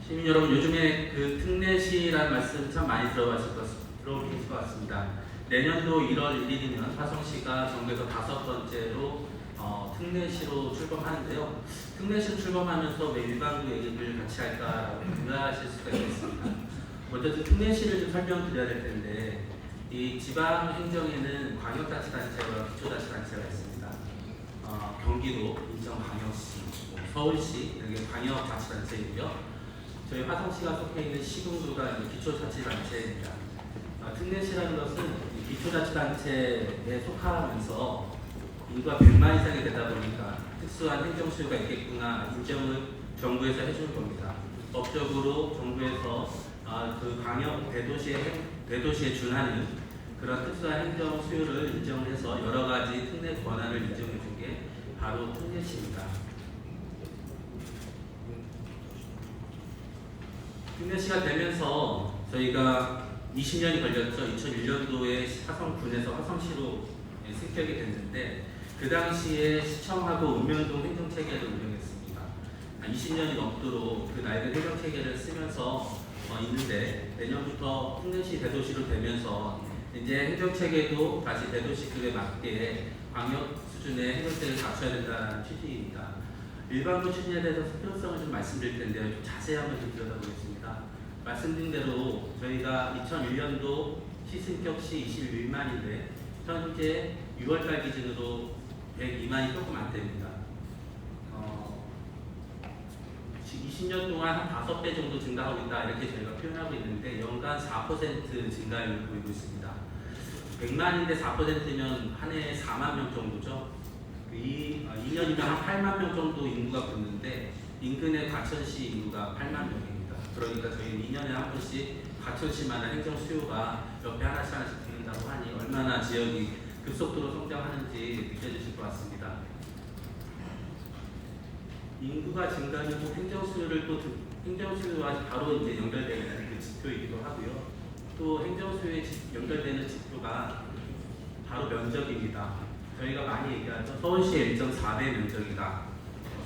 시민 여러분, 요즘에 그 특례시라는 말씀 참 많이 들어보실 것 같습니다. 내년도 1월 1일이면 화성시가 전국에서 5번째로 특례시로 출범하는데요. 특례시로 출범하면서 왜 일반구 얘기를 같이 할까라고 생각하실 수가 있겠습니다. 먼저 특례시를 좀 설명드려야 될 텐데, 이 지방 행정에는 광역자치단체와 기초자치단체가 있습니다. 경기도, 인천광역시, 서울시 이렇게 광역자치단체이고요. 저희 화성시가 속해 있는 시군구가 기초자치단체입니다. 특례시라는 것은 기초자치단체에 속하면서 인구가 100만 이상이 되다 보니까 특수한 행정수요가 있겠구나 인정을 정부에서 해주는 겁니다. 법적으로 정부에서 그 광역 대도시에 준하는 그런 특수한 행정 수요를 인정을 해서 여러 가지 특례 권한을 인정해 준 게 바로 특례시입니다. 특례시가 되면서 저희가 20년이 걸렸죠. 2001년도에 화성군에서 화성시로 승격이 됐는데 그 당시에 시청하고 읍면동 행정체계를 운영했습니다. 20년이 넘도록 그 낡은 행정체계를 쓰면서 있는데 내년부터 특례시 대도시로 되면서 이제 행정체계도 다시 대도시급에 맞게 광역 수준의 행정체계를 갖춰야 된다는 취지입니다. 일반구 추진에 대해서 필요성을 좀 말씀드릴 텐데요. 좀 자세히 한번 좀 들여다보겠습니다. 말씀드린 대로 저희가 2001년도 시승격 시 21만인데 현재 6월달 기준으로 102만이 조금 안 됩니다. 20년 동안 한 5배 정도 증가하고 있다 이렇게 저희가 표현하고 있는데 연간 4% 증가율을 보이고 있습니다. 100만인데 4%면 한 해에 4만 명 정도죠. 2년이면 한 8만 명 정도 인구가 붙는데 인근의 과천시 인구가 8만 명입니다. 그러니까 저희는 2년에 한 번씩 과천시만한 행정 수요가 옆에 하나씩 붙는다고 하니 얼마나 지역이 급속도로 성장하는지 느껴지실 것 같습니다. 인구가 증가하면 행정 수요와 바로 이제 연결되는 그 지표이기도 하고요. 또 행정 수요에 연결되는 지표가 바로 면적입니다. 저희가 많이 얘기하죠. 서울시의 1.4배 면적이다.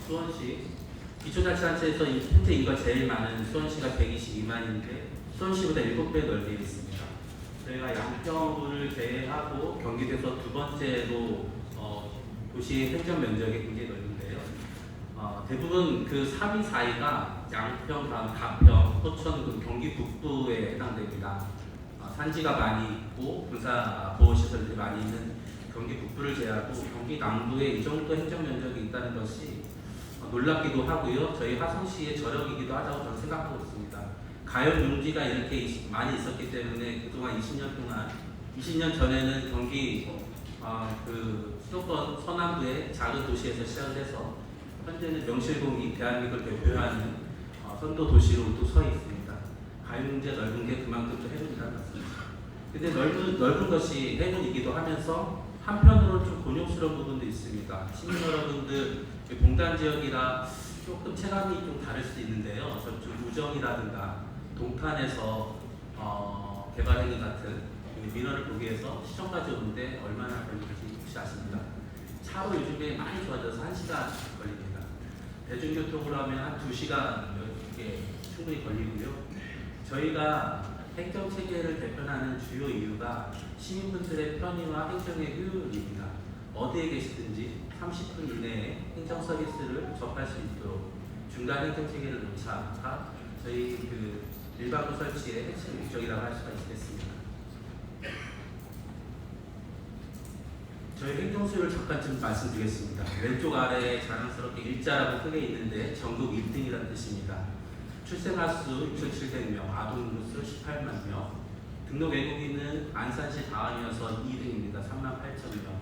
수원시 기초자치단체에서 현재 인구가 제일 많은 수원시가 122만인데 수원시보다 7배 넓게 있습니다. 저희가 양평구를 제외하고 경기도에서 2번째로 도시 행정 면적이 굉장히 넓은데요. 대부분 그 3위, 4위가 양평, 가평, 포천, 경기 북부에 해당됩니다. 산지가 많이 있고 군사 보호시설들이 많이 있는 경기 북부를 제외하고 경기 남부에 이 정도 행정 면적이 있다는 것이 놀랍기도 하고요. 저희 화성시의 저력이기도 하다고 저는 생각하고 있습니다. 가열 용지가 이렇게 많이 있었기 때문에 그동안 20년 전에는 경기 그 수도권 서남부의 작은 도시에서 시작을 해서 현재는 명실공히 대한민국을 대표하는 선도 도시로 또 서 있습니다. 가열 용지가 넓은 게 그만큼 또 해군이라는 말씀입니다. 근데 넓은 것이 해군이기도 하면서 한편으로는 좀 곤욕스러운 부분도 있습니다. 시민 여러분들 봉단 지역이라 조금 체감이 좀 다를 수 있는데요. 저쪽 우정이라든가 동탄에서 개발행위 같은 민원을 보기 위해서 시청까지 오는데 얼마나 걸리는지 혹시 아십니까? 차로 요즘에 많이 좋아져서 1시간 걸립니다. 대중교통으로 하면 한 2시간 충분히 걸리고요. 저희가 행정체계를 개편하는 주요 이유가 시민분들의 편의와 행정의 효율입니다. 어디에 계시든지 30분 이내에 행정 서비스를 접할 수 있도록 중간 행정체계를 놓자가 저희 그 일반구 설치의 핵심 목적이라고 할 수가 있겠습니다. 저희 행정수요를 잠깐 좀 말씀드리겠습니다. 왼쪽 아래에 자랑스럽게 일자라고 크게 있는데 전국 1등이라는 뜻입니다. 출생아수 6,700명, 아동인구수 18만 명, 등록 외국인은 안산시 다음이어서 2등입니다. 38,000명.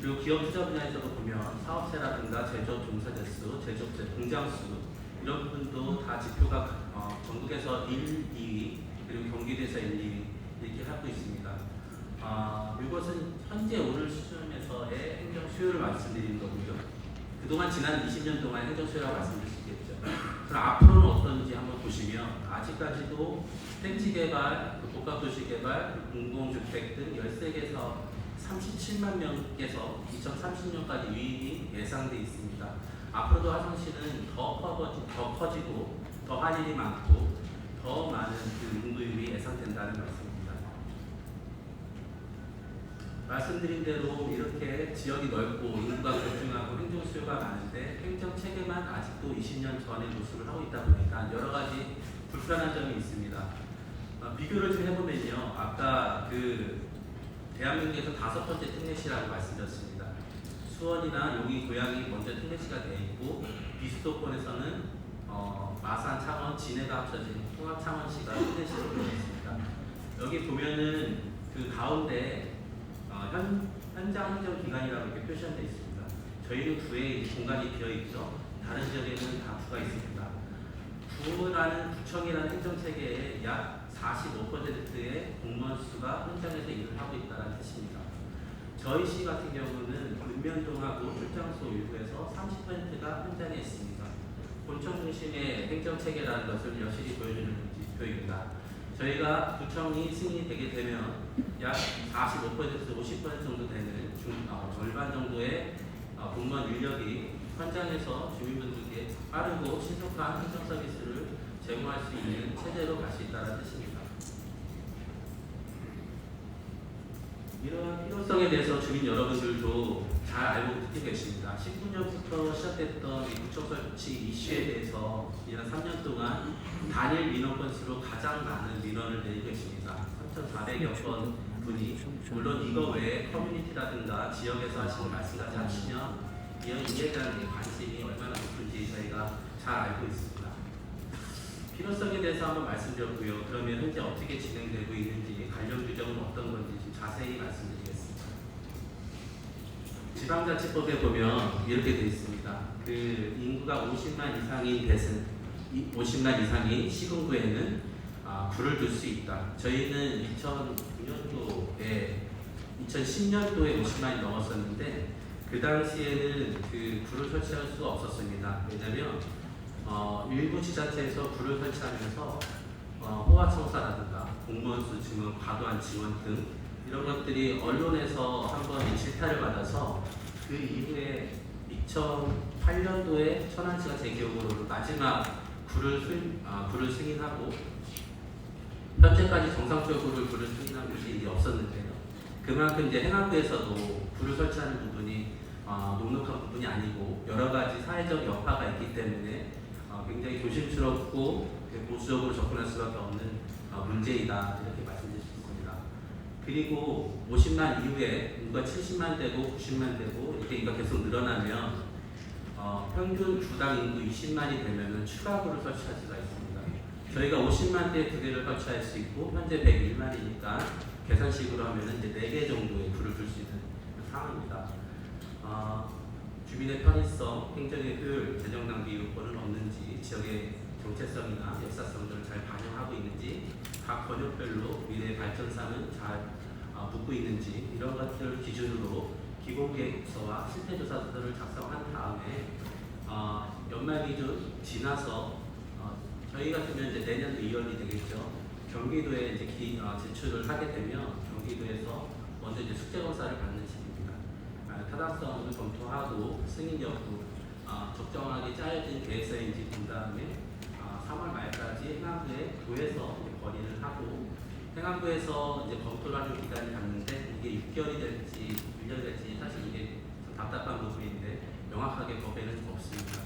그리고 기업 투자 분야에서도 보면 사업체라든가 제조업 종사 대수, 제조업체 공장수 이런 부분도 다 지표가 전국에서 1, 2위 그리고 경기도에서 1, 2위 이렇게 하고 있습니다. 이것은 현재 오늘 수준에서의 행정 수요를 말씀드리는 거고요. 그동안 지난 20년 동안 행정 수요라고 말씀드릴 수 있겠죠. 그럼 앞으로는 어떤지 한번 보시면 아직까지도 택지 개발, 복합도시 개발, 공공주택 등 13개 37만 명께서 2030년까지 유입이 예상돼 있습니다. 앞으로도 화성시는 더 커지고 더 할 일이 많고 더 많은 그 인구 유입이 예상된다는 말씀입니다. 말씀드린 대로 이렇게 지역이 넓고 인구가 급증하고 행정 수요가 많은데 행정 체계만 아직도 20년 전의 모습을 하고 있다 보니까 여러 가지 불편한 점이 있습니다. 비교를 좀 해보면요, 아까 그 대한민국에서 5번째 특례시라고 말씀드렸습니다. 수원이나 용인, 고양이 먼저 특례시가 되어 있고 비수도권에서는 마산, 창원, 진해가 합쳐진 통합 창원시가 특례시로 되어 있습니다. 여기 보면은 그 가운데 현장 행정 기관이라고 이렇게 표시되어 있습니다. 저희는 구에 공간이 비어 있죠. 다른 지역에는 다 구가 있습니다. 구청이라는 행정 체계의 약 45%의 공무원 수가 현장에서 일을 하고 있다는 뜻입니다. 저희 시 같은 경우는 읍면동하고 출장소 일부에서 30%가 현장에 있습니다. 본청 중심의 행정 체계라는 것을 여실히 보여주는 지표입니다. 저희가 구청이 승인이 되게 되면 약 45%에서 50% 정도 되는 절반 정도의 공무원 인력이 현장에서 주민분들께 빠르고 신속한 행정 서비스를 제공할 수 있는 체제로 갈 수 있다는 뜻입니다. 이러한 필요성에 대해서 주민 여러분들도 잘 알고 듣고 계십니다. 19년부터 시작됐던 이 구청 설치 이슈에 대해서 지난 3년 동안 단일 민원 건수로 가장 많은 민원을 내리고 계십니다. 3,400여 건 분이, 물론 이거 외에 커뮤니티라든가 지역에서 하시는 말씀까지 하시면 이에 대한 관심이 얼마나 높은지 저희가 잘 알고 있습니다. 필요성에 대해서 한번 말씀드렸고요. 그러면 현재 어떻게 진행되고 있는지, 관련 규정은 어떤 건지 좀 자세히 말씀드리겠습니다. 지방자치법에 보면 이렇게 되어 있습니다. 그 인구가 50만 이상인 대선, 50만 이상인 시군구에는 불을 둘 수 있다. 저희는 2009년도에 2010년도에 50만이 넘었었는데 그 당시에는 그 불을 설치할 수가 없었습니다. 왜냐하면 일부 지자체에서 불을 설치하면서 호화청사라든가 공무원 수 증원, 과도한 지원 등 이런 것들이 언론에서 한번 질타를 받아서 그 이후에 2008년도에 천안시가 제 기억으로 마지막 불을 승인하고 현재까지 정상적으로 불을 승인한 곳이 없었는데요. 그만큼 이제 행안부에서도 불을 설치하는 부분이 녹록한 부분이 아니고 여러 가지 사회적 여파가 있기 때문에 굉장히 조심스럽고 보수적으로 접근할 수밖에 없는 문제이다 이렇게 말씀드릴 수 있습니다. 그리고 50만 이후에 인구가 70만 되고 90만 되고 이렇게 인구가 계속 늘어나면 평균 주당 인구 20만이 되면 추가 불을 설치할 수가 있습니다. 저희가 50만 대 2개를 설치할 수 있고 현재 101만이니까 계산식으로 하면 이제 4개 정도의 불을 둘 수 있는 상황입니다. 주민의 편의성, 행정의 효율, 재정 낭비 요건은 없는지, 지역의 정체성이나 역사성들을 잘 반영하고 있는지, 각 권역별로 미래 발전상은 잘 묻고 있는지 이런 것들을 기준으로 기본계획서와 실태조사서를 작성한 다음에 연말 기준 지나서 저희 같으면 이제 내년도 2월이 되겠죠. 경기도에 이제 제출을 하게 되면 경기도에서 먼저 이제 숙제 검사를 받는 식입니다. 타당성을 검토하고 승인 여부, 적정하게 짜여진 계획서인지 본 다음에 3월 말까지 행안부에 도에서 건의를 하고 행안부에서 이제 검토를 하는 기간이 갔는데 이게 6개월이 될지 1년이 될지 사실 이게 좀 답답한 부분인데 명확하게 법에는 없습니다.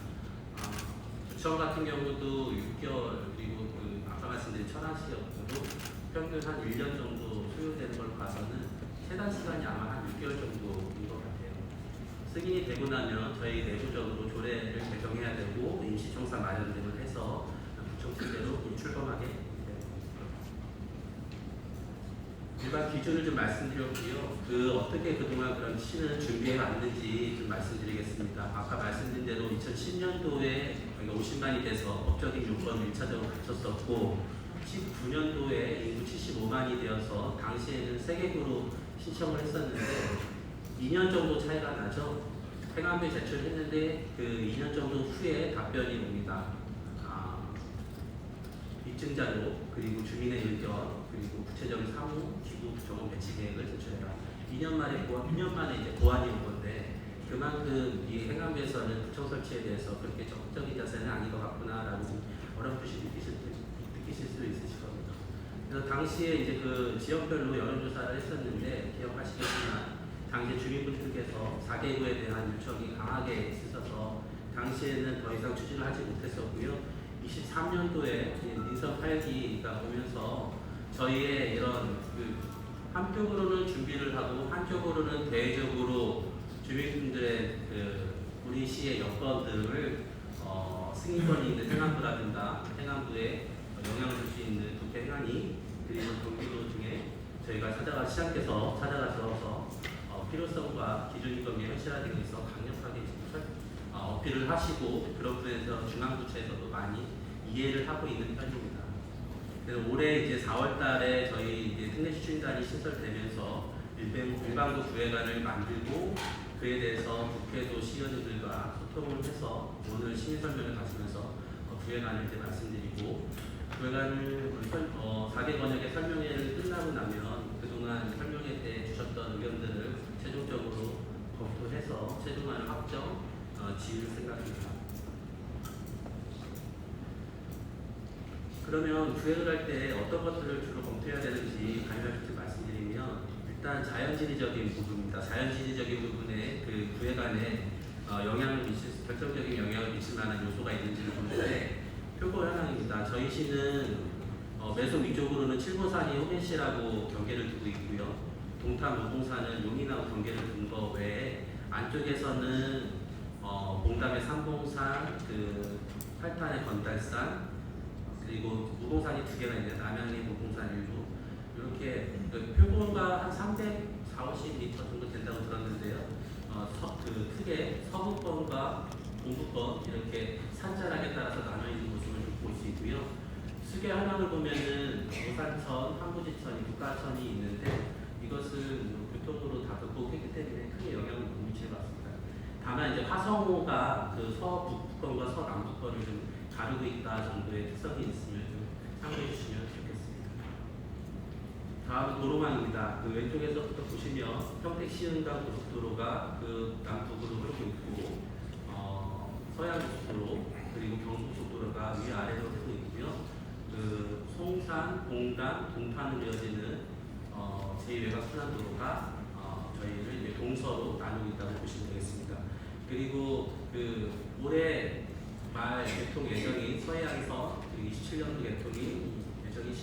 구청 같은 경우도 6개월 그리고 그 아까 말씀드린 천안시역도 평균 한 1년 정도 소요되는 걸로 봐서는 최단 시간이 아마 한 6개월 정도인 것 같아요. 승인이 되고 나면 저희 내부적으로 조례를 개정해야 되고 임시청사 마련 등을 해서 구청 체제로 출범하게 됩니다. 일반 기준을 좀 말씀드렸고요. 어떻게 그동안 그런 시는 준비해 왔는지 좀 말씀드리겠습니다. 아까 말씀드린 대로 2010년도에 50만이 돼서 법적인 요건을 1차적으로 갖췄었고 19년도에 인구 75만이 되어서 당시에는 세개구로 신청을 했었는데 2년 정도 차이가 나죠. 행안부에 제출했는데 그 2년 정도 후에 답변이 옵니다. 입증자료 그리고 주민의 의견 그리고 구체적인 사무, 기부, 부정원 배치 계획을 제출해라. 2년 만에 2년 만에 이제 보완이 온 건데 그만큼 이 행안부에서는 구청 설치에 대해서 그렇게 적극적인 자세는 아닌 것 같구나라고 어렴풋이 느끼실 수 있으실 겁니다. 그래서 당시에 이제 그 지역별로 여론조사를 했었는데 기억하시겠지만 당시 주민분들께서 4개구에 대한 요청이 강하게 있으셔서 당시에는 더 이상 추진을 하지 못했었고요. 23년도에 민선 8기가 오면서 저희의 이런 한쪽으로는 준비를 하고 한쪽으로는 대외적으로 주민분들의 우리 시의 여건들을 승인권이 있는 행안부라든가 행안부에 영향을 줄 수 있는 국회 행안위 그리고 경기도 등에 저희가 시장께서 찾아가셔서 필요성과 기준임금이 현실화되기 위해서 강력하게 어필을 하시고 그런 부분에서 중앙부처에서도 많이 이해를 하고 있는 편입니다. 그래서 올해 이제 4월달에 저희 이제 특례시추인단이 신설되면서 일반부 구회관을 만들고 그에 대해서 국회도 시의원들과 소통을 해서 오늘 시민설명을 가지면서 구회관을 이제 말씀드리고 구회관을 4개 권역의 설명회를 끝나고 나면 그동안 설명회 때 주셨던 의견들을 최종적으로 검토해서 최종안을 확정 지을 생각입니다. 그러면 구획을 할 때 어떤 것들을 주로 검토해야 되는지 간략히 말씀드리면 일단 자연지리적인 부분입니다. 자연지리적인 부분에 그 구획 안에 결정적인 영향을 미칠 만한 요소가 있는지를 보는데 표고 현황입니다. 저희 시는 매속 위쪽으로는 칠보산이 호계시라고 경계를 두고 있고요. 동탄 무봉산은 용인하고 경계를 둔 거 외에 안쪽에서는 봉담의 삼봉산, 팔탄의 건달산, 그리고 무봉산이 2개가 있는데 남양리 무봉산 일부 이렇게 표고가 한 340m 정도 된다고 들었는데요. 크게 서부권과 동부권 이렇게 산자락에 따라서 나눠 있는 모습을 볼 수 있고요. 수계 현황을 보면은 오산천, 항구지천이 국가천이 있는데 이것은 교통으로 다 극복했기 때문에 크게 영향을 못 미칠 것 같습니다. 다만 이제 화성호가 서북권과 서남북권을 좀 가르고 있다 정도의 특성이 있으면 좀 참고해 주시면 좋겠습니다. 다음은 도로망입니다. 왼쪽에서부터 보시면 평택-시흥간 고속도로가 남북으로 흐르고 있고 서해안고속도로 그리고 경부고속도로가 위아래로 흐르고 있고요. 송산, 봉담, 동탄으로 이어지는 제2외곽 순환도로가 저희를 이제 동서로 나누고 있다고 보시면 되겠습니다. 그리고 올해 말 개통 예정인 서해안선 27년도 개통이 예정인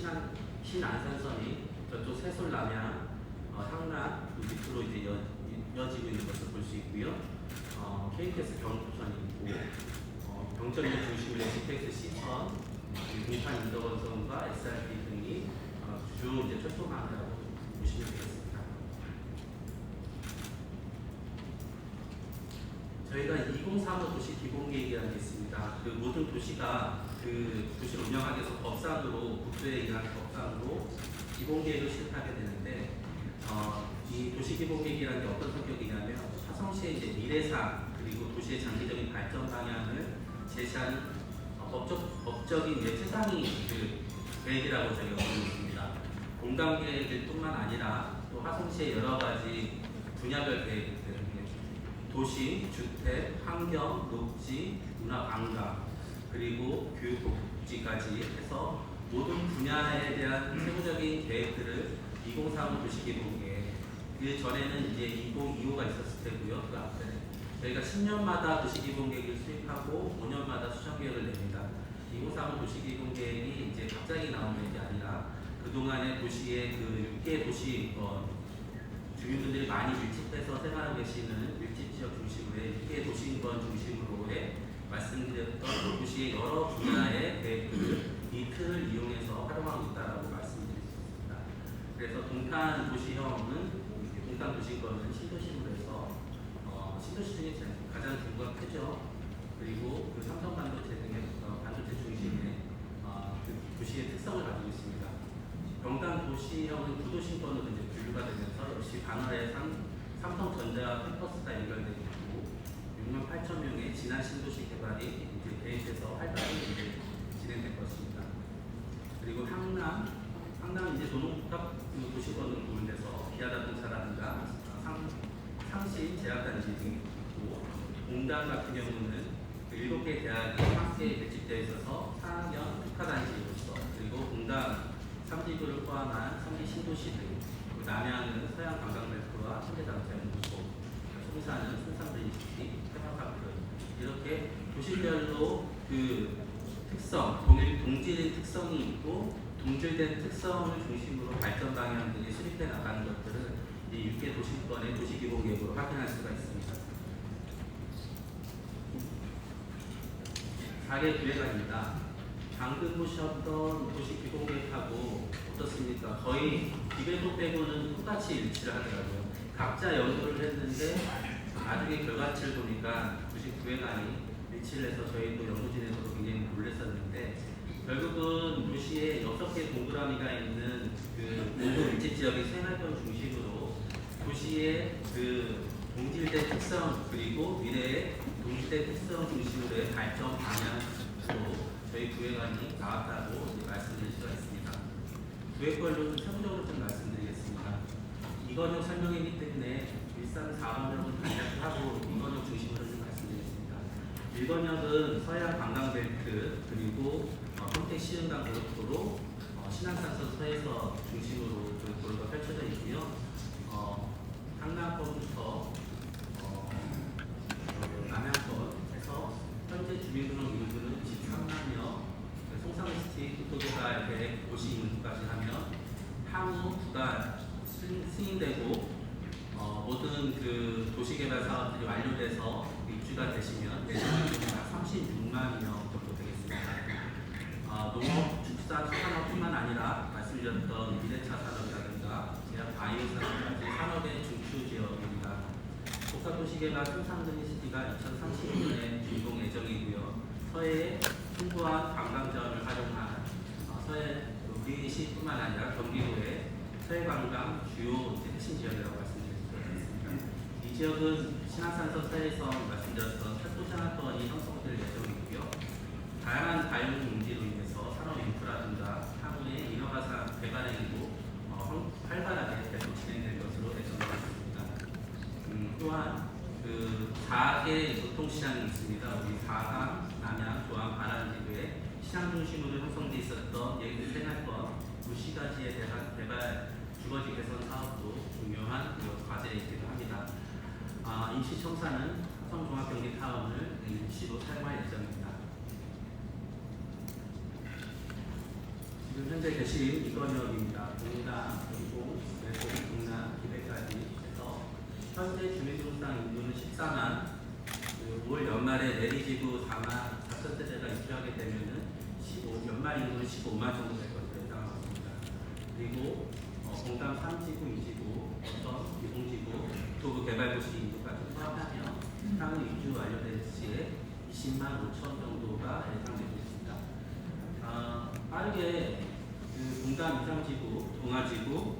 신안산선이 저쪽 세솔 남양 향남 밑으로 이제 이어지고 있는 것을 볼 수 있고요. KTX 경부선이 있고 병천역 중심으로 GTX 시천, 동탄 인덕원선과 SRT 등이 주 이제 철도망이라고 보시면 되겠습니다. 저희가 2035 도시 기본계획이라는 게 있습니다. 모든 도시가 도시를 운영하기 위해서 법상으로 국토에 의한 법상으로 기본계획을 실행하게 되는데 이 도시기본계획이라는 게 어떤 성격이냐면 화성시의 이제 미래상 그리고 도시의 장기적인 발전 방향을 제시한 법적인 최상위 계획이라고 저희가 보고 있습니다. 공간계획뿐만 아니라 또 화성시의 여러 가지 분야별 계획들 도시, 주택, 환경, 녹지, 문화 관광, 그리고 교육, 복지까지 해서 모든 분야에 대한 세부적인 계획들을 2035 도시기본계획, 그 전에는 이제 2025가 있었을 테고요. 그 앞에 저희가 10년마다 도시기본계획을 수립하고 5년마다 수정계획을 냅니다. 2035 도시기본계획이 이제 갑자기 나오는 게 아니라 그동안의 도시의 6개 도시 주민분들이 많이 밀집해서 생활하고 계시는 밀집지역 중심으로의 6개 도시인권 중심으로의 말씀드렸던 도시의 여러 분야의 계획들을 이 틀을 이용해서 활용하고 있다고 말씀드릴 수 있습니다. 그래서 동탄 도시형은 동탄 도시인권은 신도시로 해서 신도시 중에 가장 규모가 크죠. 그리고 삼성 반도체 등의 반도체 중심의 도시의 특성을 가지고 있습니다. 경남 도시형은 구도심권으로 이제 분류가 되면서 역시 관할에 삼성전자 캠퍼스가 연결되고 있고 6만 8천 명의 진한 신도시 개발이 이제 계획돼서 활발히 이제 진행될 것입니다. 그리고 항남은 이제 도농복합 도시권으로 구분돼서 기아자동차라든가 상시 제약단지 등이 있고, 공단 같은 경우는 그 7개 대학이 함께 밀집되어 있어서 4학년 특화단지로서, 그리고 공단 3지구를 포함한 3기 신도시 등, 남양은 서양 관광벨트와 현대자동차연구소, 송산은 순산브리티시, 테마파크, 이렇게 도시별로 그 특성, 동질의 특성이 있고 동질된 특성을 중심으로 발전 방향들이 수립해 나가는 것들을 이 6개 도시권의 도시기본계획으로 확인할 수가 있습니다. 4개 기획안입니다. 방금 보셨던 도시기본계획하고 어떻습니까? 거의 기배도 빼고는 똑같이 일치를 하더라고요. 각자 연구를 했는데 나중에 결과치를 보니까 도시기획안이 일치를 해서 저희도 연구진에서도 굉장히 놀랐었는데, 결국은 도시에 6개 동그라미가 있는 그 모든 밀집 지역의 생활권 중심으로 도시의 그 동질된 특성 그리고 미래의 동질된 특성 중심으로의 발전 방향으로 저희 구획안이 나왔다고 말씀드릴 수가 있습니다. 구획별로 세부적으로 좀 말씀드리겠습니다. 이건영 설명이기 때문에 일산 4번역은 간략하고 이건영 중심으로 좀 말씀드리겠습니다. 1번역은 서해안 관광벨트 그리고 평택 시흥강 고속도로, 신안산선 서해서 중심으로 고속도로가 펼쳐져 있고요. 한남권부터 남양권에서 현재 주민등록 인구는 23만여, 송산시티 국토개발 계획 도시 인구까지 하면 향후 구간 승인되고 모든 그 도시개발 사업들이 완료돼서 입주가 되시면 예상 인구가 36만여 정도 되겠습니다. 농업, 축산, 산업뿐만 아니라 말씀드렸던 미래차 산업이라든가 제약 바이오 산업까지 산업의 중추 지역입니다. 복합도시개발 순산드리시티가 2030년에 준공 예정이고요. 서해의 풍부한 관광자원을 활용한 서해 우리시뿐만 아니라 경기도의 서해관광 주요 핵심 지역이라고 말씀드릴 수 있습니다. 이 지역은 신안산선 서해에서 말씀드렸던 철도생활권이 형성될 예정이고요. 다양한 다용 용지로 인해서 산업 인프라든가 향후에 인허가상 개발 행위도 활발하게 계속 진행될 것으로 예정되어 있습니다. 또한 그 4개 교통시장이 있습니다. 우리 사강, 남양, 조항, 반환지구에 시장 중심으로 형성돼 있었던 예술 생활권, 구시가지에 대한 개발, 주거지 개선 사업도 중요한 과제이기도 합니다. 임시청사는 삼성종합경기타운을 임시로 사용할 예정입니다. 지금 현재 계신 이건역입니다. 공단, 그리고 외국, 동남, 기대까지 해서 현재 주민등록상 인구는 14만, 5월 연말에 내리지구 4만 4천 세대가 입주하게 되면은 연말 인구는 15만 정도 될 것으로 예상하고 있습니다. 그리고 공단 3지구, 2지구, 어떤 유동지구, 도구 개발도시 인구까지 포함하면 향후 입주 완료될 시에 20만 5천 정도가 예상되고 있습니다. 빠르게 그 공단 2, 3지구, 동아지구,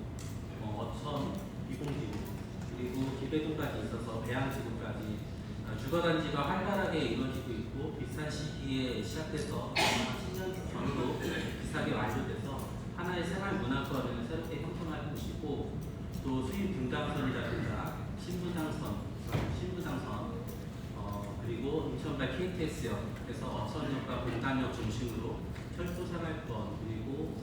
어천, 유동지구, 그리고 기배동까지 있어서 배양지구까지 주거단지가 활발하게 이루어지고 있고, 비슷한 시기에 시작돼서 10년 전으로 비슷하게 완료돼서 하나의 생활 문화권을 새롭게 형성할 것이고, 또 수입 분당선이라든가 신부장선, 그리고 인천발 KTX역에서 어천역과 공단역 중심으로 철도 생활권 그리고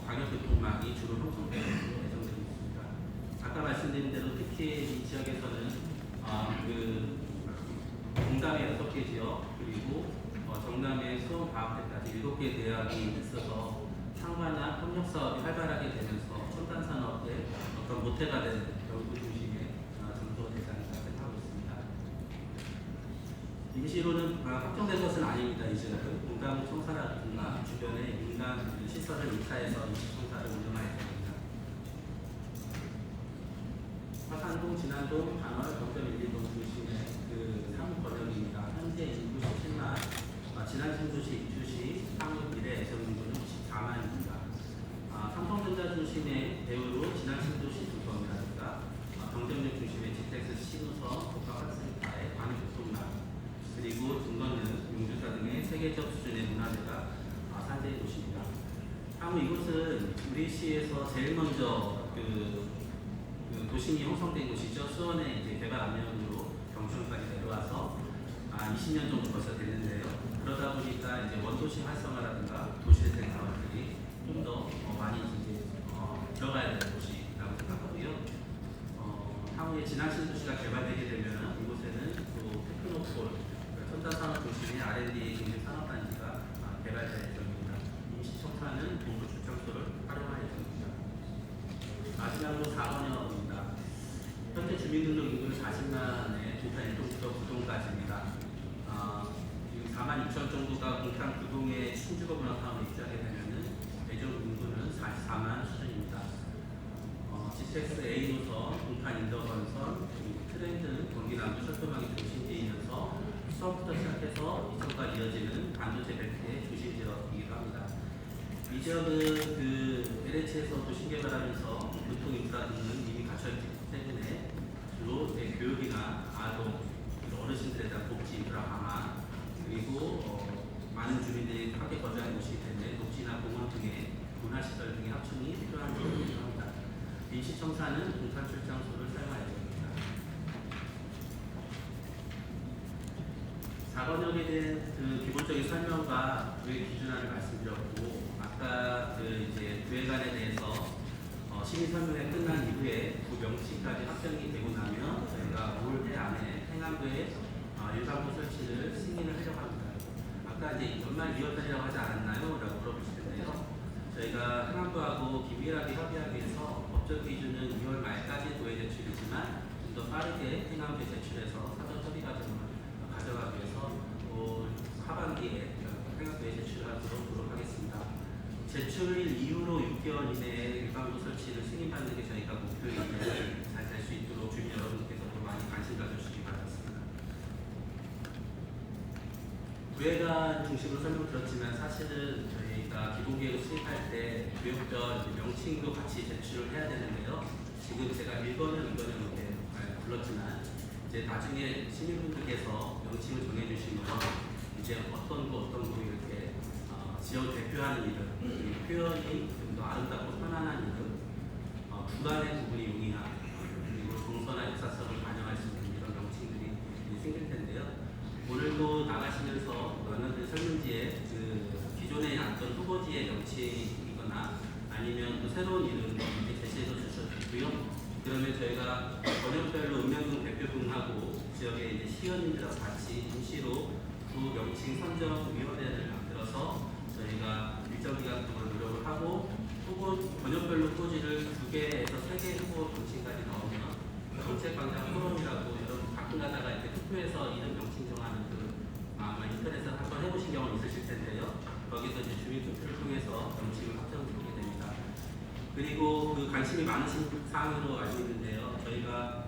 광역교통망이 주로 형성될 것으로 예정되고 있습니다. 아까 말씀드린 대로 특히 이 지역에서는 그 공단의 6개 지역 그리고 정남의 수원과학대까지 7개 대학이 있어서 상관한 협력사업이 활발하게 되면서 첨단산업의 어떤 모태가 된 연구 중심의 장소 대상이라고 생각하고 있습니다. 임시로는 확정된 것은 아닙니다. 이 지역은 공단 청사라든가 주변의 민간 시설을 이차해서 임시청사를 운영할 예정입니다. 화산동, 진안동, 반월, 경점 1, 2동 중심의 그 사무 권역입니다. 현재 인구 17만, 지난 신도시 입주시 향후 미래 예정인구는 14만입니다. 삼성전자 중심의 배우로 지난 신도시 조성이라든가 경쟁력 중심의 GTX 신호선, 복합학생과의 광역교통망, 그리고 중건능, 용주사 등의 세계적 수준의 문화재가 산재 도시입니다. 향후 이곳은 우리 시에서 제일 먼저 도심이 형성된 곳이죠. 수원에 이제 개발 안면으로 경주까지 내려와서 20년 정도 벌써 됐는데요. 그러다 보니까 이제 원도시 활성화라든가 도시재생 사업들이 좀 더 많이 이제 들어가야 되는 곳이라고 생각하고요. 향후에 진앙신 도시가 개발되게 되면 이곳에는 또 테크노폴, 첨단산업 도시의 R&D 경제 산업단지가 개발될 예정입니다. 임시청사는 동부 출장소를 활용할 예정입니다. 마지막으로 4번역입니다. 현재 주민등록 인구는 40만의 동탄 1동부터 9동까지입니다. 지금 4만 2천 정도가 동탄 9동의 신주거 문화 사업에 입주하게 되면은 예정 인구는 44만 수준입니다. GTX A 노선, 동탄 인더건선, 트렌드, 경기남부 철도망이 중심지이면서 수원부터 시작해서 이천까지 이어지는 반도체 벨트의 중심 지역이기도 합니다. 이 지역은 그 LH에서도 신개발하면서 교통 인프라 등은 이미 갖춰있기 때문에 주로 교육이나 아동, 어르신들에 대한 복지 인프라 강화, 그리고 많은 주민들이 함께 거주하는 곳이기 때문에 녹지나 공원 등의 문화시설 등의 합충이 필요한 지역이기도 합니다. 임시청사는 동탄 출장소를 사용할 예정입니다. 4번역에 대한 그 기본적인 설명과 구획 기준안을 말씀드렸고, 아까 그 이제 구획안에 대해서 시민 설명회 끝난 이후에 그 명칭까지 확정이 되고 나면 저희가 올해 안에 행안부에 일반부 설치를 승인을 하려고 합니다. 아까 이제 연말 2월달이라고 하지 않았나요? 라고 물어보실 텐데요. 저희가 행안부하고 긴밀하게 협의하기 위해서 법적 기준은 2월 말까지 도의 제출이지만 좀 더 빠르게 행안부에 제출해서 사전 협의 과정을 가져가기 위해서 하반기에 행안부에 제출하도록 노력하겠습니다. 제출일 이후로 6개월 이내에 일반부 설치를 승인받는 게 저희가 목표인데 잘 될 수 있도록 주민 여러분께서도 많이 관심 가져주시기 바랍니다. 구획안 중심으로 설명드렸지만 사실은 저희가 기본계획을 수립할 때 구역별 명칭도 같이 제출을 해야 되는데요. 지금 제가 1번역, 2번역 이렇게 불렀지만 이제 나중에 시민분들께서 명칭을 정해주시면 이제 어떤 거 이렇게 지역을 대표하는 이름, 표현이 좀 더 아름답고 편안한 이름, 구간의 부분이 용이한, 그리고 정서나 역사성을 반영할 수 있는 이런 명칭들이 생길 텐데요. 오늘도 나가시면서 연원들 설문지에 그 기존에 났던 후보지의 명칭이거나 아니면 또 새로운 이름 이렇게 제시해서 주셨고요. 그러면 저희가 번역별로 읍면동 대표분하고 지역의 이제 시의원님들하고 같이 임시로 그 명칭 선정위원회를 만들어서 저희가 일정 기간 동안 노력을 하고 번역별로 후보지를 2개에서 3개 후보 명칭까지 넣으면 정책광장 포럼이라고 이런 가끔가다가 이렇게 투표해서 이름 명칭 정하는 아마 인터넷에서 한번 해보신 경험 있으실 텐데요. 거기서 이제 주민 투표를 통해서 명칭을 확정드리게 됩니다. 그리고 그 관심이 많으신 사항으로 알고 있는데요. 저희가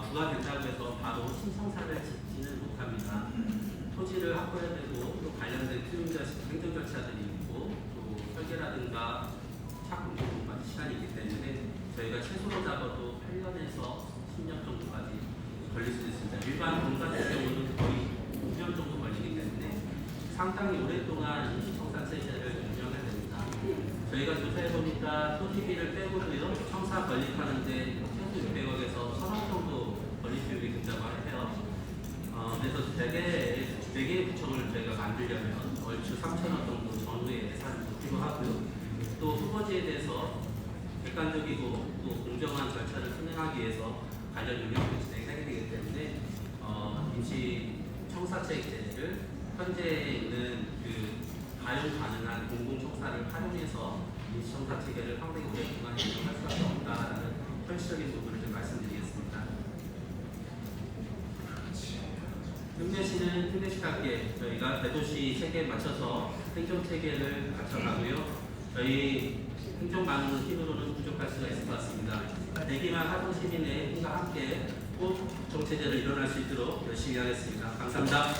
부가 된다고 해서 바로 신청사를 짓지는 못합니다. 토지를 확보해야 되고 또 관련된 행정 절차들이 있고 또 설계라든가 착공 공부까지 시간이 있기 때문에 저희가 최소로 잡아도 8년에서 10년 정도까지 걸릴 수 있습니다. 일반 공사 같은 경우는 거의 2년 정도 걸리기 때문에 상당히 오랫동안 임시청사 체제를 운영해야 됩니다. 저희가 조사해보니까 토지비를 빼고도요, 청사 건립하는데 최소 600억에서 1000억 정도 건립 비용이 든다고 해요. 그래서 4개의 구청을 저희가 만들려면 얼추 3,000억 정도 전후의 예산이 필요하고요. 또 후보지에 대해서 객관적이고 또 공정한 절차를 수행하기 위해서 관련 운영을 진행하게 되기 때문에 임시 청사체제를 현재 있는 그 가용 가능한 공공청사를 활용해서 임시 청사체계를 상당히 오랫동안 운영할 수밖에 없다라는 현실적인 부분을 좀 말씀드리겠습니다. 흥대시는 흥대시답게 저희가 대도시 체계에 맞춰서 행정체계를 갖춰가고요. 저희 행정반응의 힘으로는 부족할 수가 있을 것 같습니다. 대기만 하동 시민의 힘과 함께 꼭 정체제를 일어날 수 있도록 열심히 하겠습니다. 감사합니다.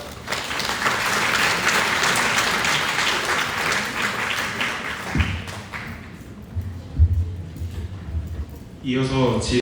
이어서